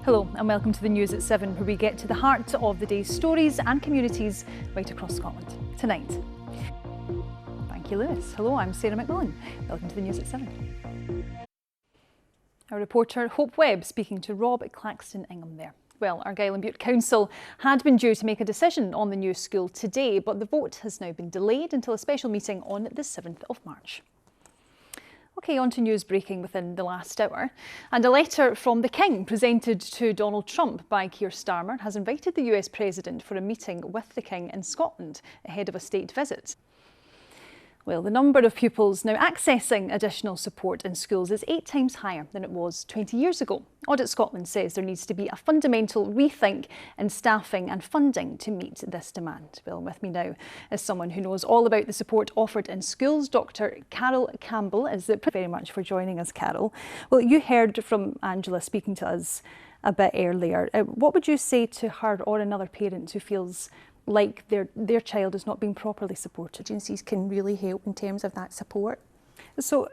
Hello and welcome to the news at 7, where we get to the heart of the day's stories and communities right across Scotland. Tonight. Thank you, Lewis. Hello, I'm Sarah McMullan. Welcome to the news at 7. Our reporter Hope Webb speaking to Rob at Claxton Ingham there. Well, Argyll and Bute Council had been due to make a decision on the new school today, but the vote has now been delayed until a special meeting on the 7th of March. OK, on to news breaking within the last hour. And a letter from the King presented to Donald Trump by Keir Starmer has invited the US President for a meeting with the King in Scotland ahead of a state visit. Well, the number of pupils now accessing additional support in schools is 8 times higher than it was 20 years ago. Audit Scotland says there needs to be a fundamental rethink in staffing and funding to meet this demand. Well, with me now is someone who knows all about the support offered in schools. Dr. Carol Campbell is there. Thank you very much for joining us, Carol. Well, you heard from Angela speaking to us a bit earlier. What would you say to her or another parent who feels like their child is not being properly supported? Agencies can really help in terms of that support. So,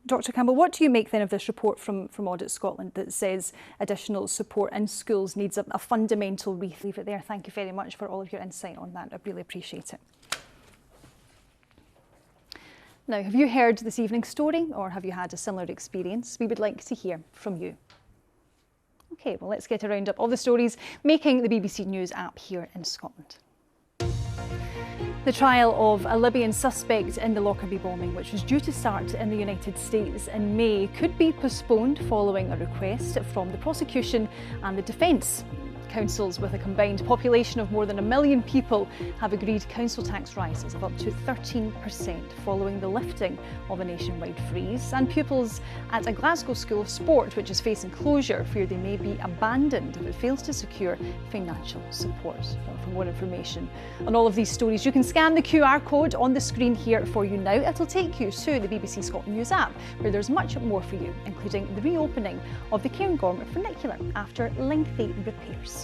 Dr. Campbell, what do you make then of this report from Audit Scotland that says additional support in schools needs a fundamental rethink? Leave it there. Thank you very much for all of your insight on that. I really appreciate it. Now, have you heard this evening's story or have you had a similar experience? We would like to hear from you. OK, well, let's get a roundup of the stories making the BBC News app here in Scotland. The trial of a Libyan suspect in the Lockerbie bombing, which was due to start in the United States in May, could be postponed following a request from the prosecution and the defence. Councils with a combined population of more than 1 million people have agreed council tax rises of up to 13% following the lifting of a nationwide freeze. And pupils at a Glasgow School of Sport, which is facing closure, fear they may be abandoned if it fails to secure financial support. Well, for more information on all of these stories, you can scan the QR code on the screen here for you now. It'll take you to the BBC Scotland News app, where there's much more for you, including the reopening of the Cairngorm funicular after lengthy repairs.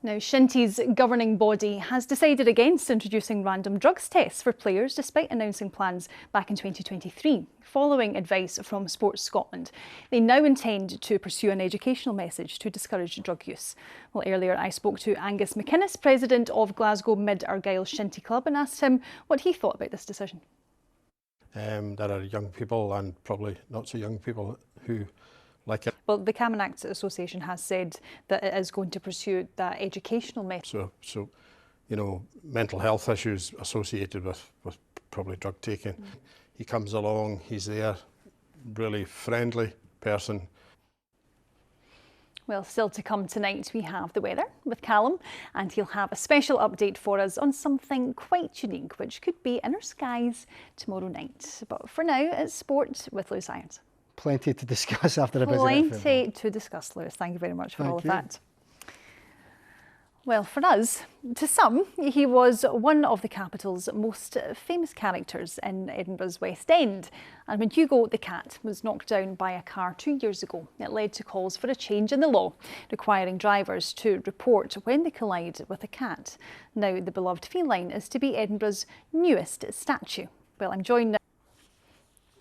Now, Shinty's governing body has decided against introducing random drugs tests for players, despite announcing plans back in 2023, following advice from Sports Scotland. They now intend to pursue an educational message to discourage drug use. Well, earlier I spoke to Angus McInnes, president of Glasgow Mid Argyll Shinty Club, and asked him what he thought about this decision. There are young people and probably not so young people who like it. Well, the Camanachd Association has said that it is going to pursue that educational method. So, you know, mental health issues associated with probably drug taking. He comes along, he's there, really friendly person. Well, still to come tonight, we have the weather with Callum, and he'll have a special update for us on something quite unique, which could be in our skies tomorrow night. But for now, it's sport with Lewis Irons. Plenty to discuss after a busy night. Plenty to discuss, Lewis. Thank you very much for all of that. Well, for us, to some, he was one of the capital's most famous characters in Edinburgh's West End. And when Hugo the cat was knocked down by a car 2 years ago, it led to calls for a change in the law, requiring drivers to report when they collide with a cat. Now, the beloved feline is to be Edinburgh's newest statue. Well, I'm joined now.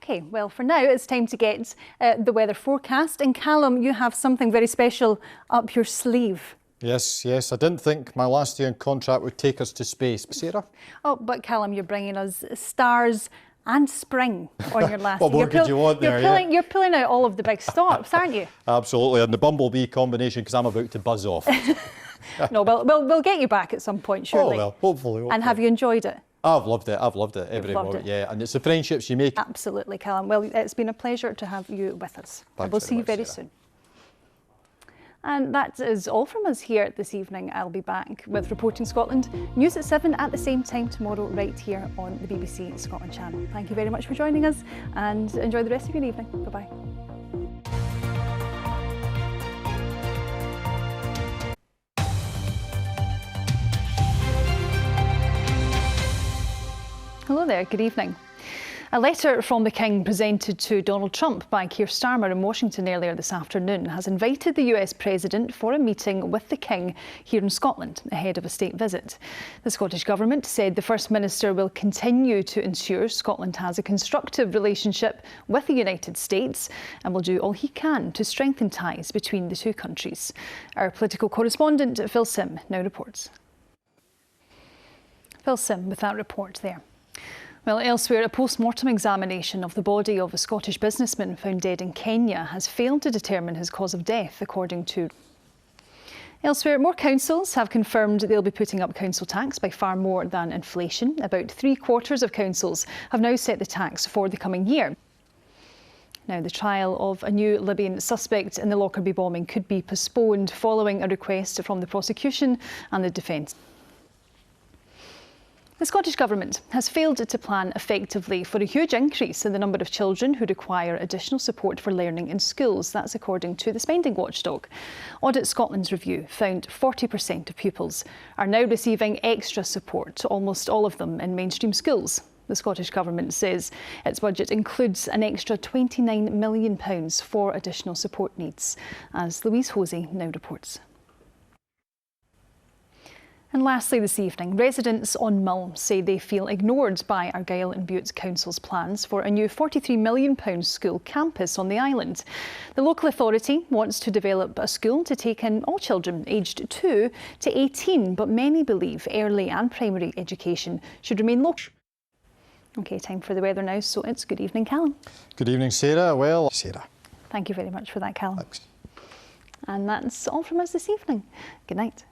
OK, well, for now, it's time to get the weather forecast. And Callum, you have something very special up your sleeve. Yes, I didn't think my last year in contract would take us to space. Sarah? Oh, but Callum, you're bringing us stars and spring on your last What more could you want there? You're pulling out all of the big stops, aren't you? Absolutely, and the bumblebee combination, because I'm about to buzz off. No, we'll get you back at some point, surely. Oh, well, hopefully. And have you enjoyed it? I've loved it every moment, yeah, and it's the friendships you make. Absolutely, Callum. Well, it's been a pleasure to have you with us. Thanks we'll see you very Sarah. soon. And that is all from us here this evening. I'll be back with Reporting Scotland News at 7 at the same time tomorrow, right here on the BBC Scotland channel. Thank you very much for joining us and enjoy the rest of your evening. Bye-bye. Hello there, good evening. A letter from the King presented to Donald Trump by Keir Starmer in Washington earlier this afternoon has invited the US President for a meeting with the King here in Scotland ahead of a state visit. The Scottish Government said the First Minister will continue to ensure Scotland has a constructive relationship with the United States and will do all he can to strengthen ties between the two countries. Our political correspondent Phil Sim now reports. Phil Sim with that report there. Well, elsewhere, a post-mortem examination of the body of a Scottish businessman found dead in Kenya has failed to determine his cause of death, according to... Elsewhere, more councils have confirmed they'll be putting up council tax by far more than inflation. About 3/4 of councils have now set the tax for the coming year. Now, the trial of a new Libyan suspect in the Lockerbie bombing could be postponed following a request from the prosecution and the defence. The Scottish Government has failed to plan effectively for a huge increase in the number of children who require additional support for learning in schools. That's according to the spending watchdog. Audit Scotland's review found 40% of pupils are now receiving extra support, almost all of them in mainstream schools. The Scottish Government says its budget includes an extra £29 million for additional support needs, as Louise Hosey now reports. And lastly this evening, residents on Mull say they feel ignored by Argyll and Bute Council's plans for a new £43 million school campus on the island. The local authority wants to develop a school to take in all children aged 2 to 18, but many believe early and primary education should remain local. OK, time for the weather now, so it's good evening, Callum. Good evening, Sarah. Well, Sarah. Thank you very much for that, Callum. Thanks. And that's all from us this evening. Good night.